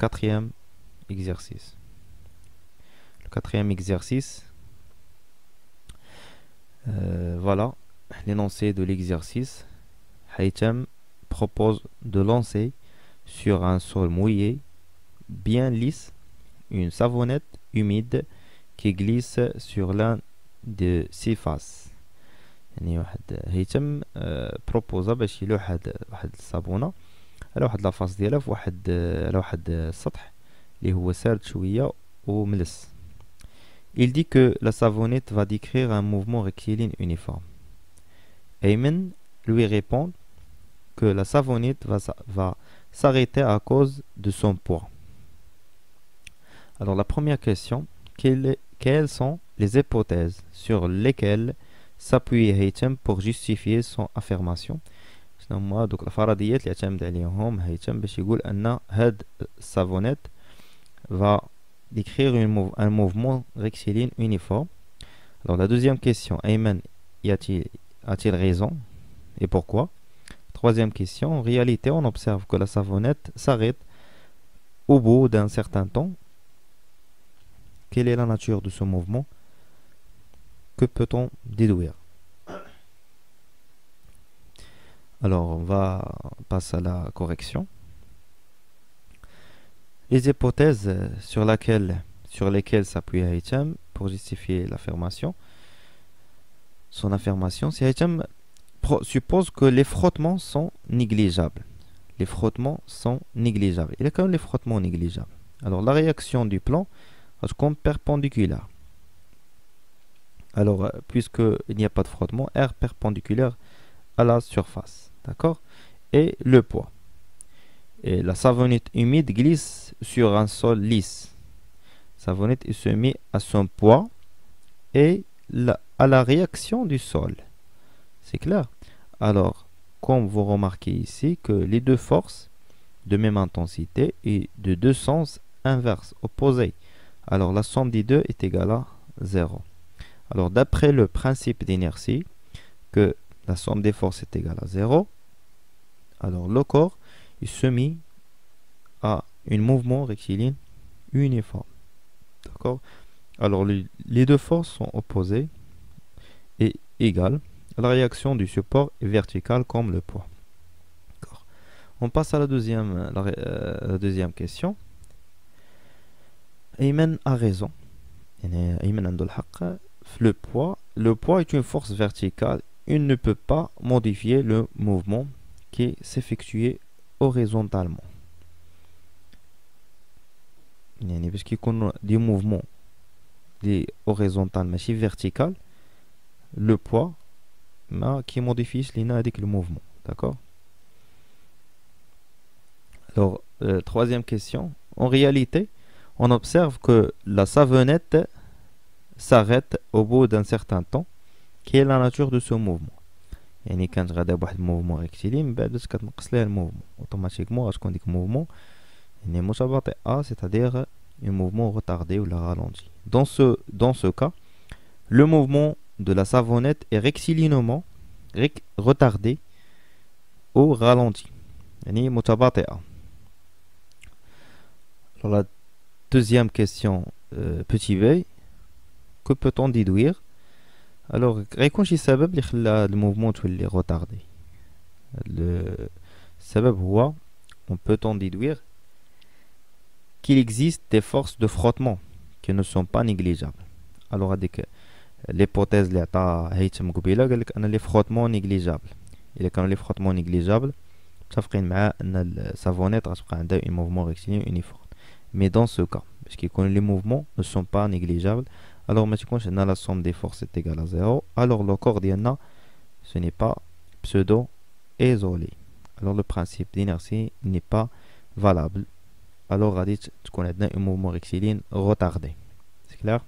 quatrième exercice. Le quatrième exercice, voilà l'énoncé de l'exercice. Haytham propose de lancer sur un sol mouillé, bien lisse, une savonnette humide qui glisse sur l'un de ses faces. يعني واحد هيتم بروبوزا باش يلوح واحد الصابونه على واحد لافاس ديالها في واحد على واحد السطح اللي هو سارد شويه وملس. Il dit que la savonnette va décrire un mouvement rectiligne uniforme. Ayman lui répond que la savonnette va s'arrêter à cause de son poids. Alors la première question, quelles sont les hypothèses sur lesquelles s'appuie Haytham pour justifier son affirmation؟ شنو هما دوك الفرضيات اللي اعتمد عليهم هيثم باش يقول ان هاد السافونيت va décrire un mouvement rectiligne uniforme. Alors la deuxième question, Ayman a-t-il raison et pourquoi? Troisième question, en réalité on observe que la savonnette s'arrête au bout d'un certain temps. Quelle est la nature de ce mouvement? Que peut-on déduire? Alors on va passer à la correction. Les hypothèses sur lesquelles s'appuie Haytham pour justifier l'affirmation. Son affirmation, c'est Haytham suppose que les frottements sont négligeables. Les frottements sont négligeables. Il y a quand même les frottements négligeables. Alors la réaction du plan reste comme perpendiculaire. Alors puisqu'il n'y a pas de frottement, R perpendiculaire à la surface. D'accord? Et le poids. Et la savonnette humide glisse sur un sol lisse. La savonnette se met à son poids et à la réaction du sol. C'est clair? Alors, comme vous remarquez ici que les deux forces de même intensité et de deux sens inverses, opposés. Alors, la somme des deux est égale à 0. Alors, d'après le principe d'inertie, que la somme des forces est égale à 0, alors le corps il se met à un mouvement rectiligne uniforme. D'accord? Alors les deux forces sont opposées et égales. La réaction du support est verticale comme le poids. D'accord. On passe à la deuxième question. Ayman a raison. Ayman عنده الحق. Le poids est une force verticale. Il ne peut pas modifier le mouvement qui s'effectue horizontalement. يعني باش كيكون دي موفمون دي هوريزونتال ماشي فيرتيكال لو بوا ما كي موديفيش لينا هذيك الموفمون. D'accord? Alors troisième question, en réalité on observe que la savonnette s'arrête au bout d'un certain temps. Quelle est la nature de ce mouvement? يعني كانت غادا بواحد الموفمون ريكتيلي من بعد كتنقص ليها الموفمون اوتوماتيكمون غتكون ديك الموفمون يعني متباطئه c'est-à-dire un mouvement retardé ou la ralenti. Dans ce cas, le mouvement de la savonnette est rectilinément retardé ou ralenti. يعني متباطئه. Alors la deuxième question, petit b, que peut-on déduire? Alors غيكون شي سبب اللي خلى هاد الموفمون تولي روتاردي. السبب هو on peut en déduire qu'il existe des forces de frottement qui ne sont pas négligeables. Alors هذيك l'hypothèse اللي عطاها هيثم قبيله قال لك ان لي فروتمون نيجليجابل. الا كانوا لي فروتمون نيجليجابل متفقين مع ان السافونيت غتبقى عندها un mouvement rectiligne uniforme. Mais dans ce cas, parce que les mouvements ne sont pas négligeables, alors maintenant la somme des forces est égale à 0, alors le corps d'Yanna ce n'est pas pseudo-isolé. Alors le principe d'inertie n'est pas valable. Alors on a dit qu'on a un mouvement rectiligne retardé. C'est clair?